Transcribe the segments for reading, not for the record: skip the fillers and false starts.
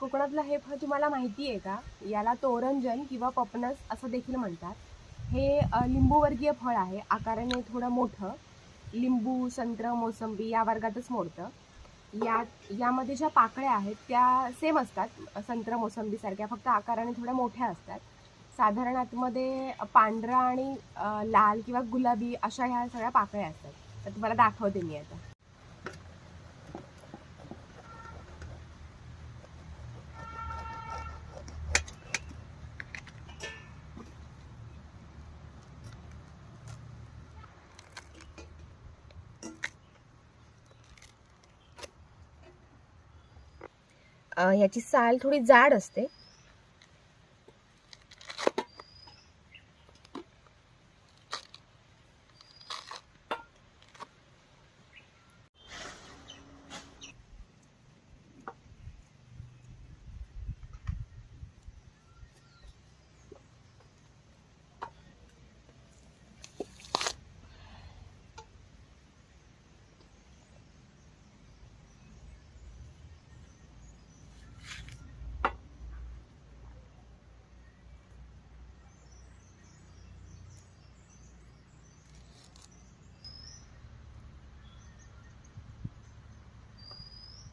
कोकणातलं हे फळ तुम्हाला माहिती आहे का? याला तोरंजन किंवा पपनस असं देखील म्हणतात. हे लिंबूवर्गीय फळ आहे. आकाराने थोडं मोठं. लिंबू, संत्र, मोसंबी या वर्गातच मोडतं. यामध्ये ज्या पाकळ्या आहेत त्या सेम असतात संत्र, मोसंबीसारख्या, फक्त आकाराने थोड्या मोठ्या असतात. साधारण आतमध्ये पांढरा आणि लाल किंवा गुलाबी अशा ह्या सगळ्या पाकळ्या असतात. तर तुम्हाला दाखवते मी आता. ह्याची साल थोडी जाड असते.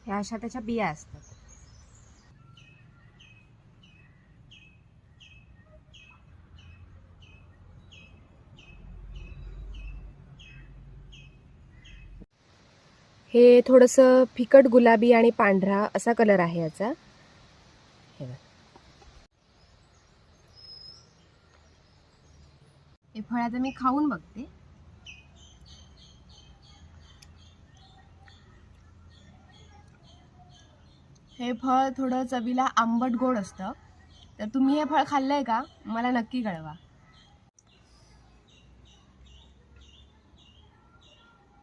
ह्या अशा त्याच्या बिया असतात. हे थोडंसं फिकट गुलाबी आणि पांढरा असा कलर आहे याचा. हे फळ आता मी खाऊन बघते. हे फळ थोडं चवीला आंबट गोड असतं. तर तुम्ही हे फळ खाल्लंय का? मला नक्की कळवा.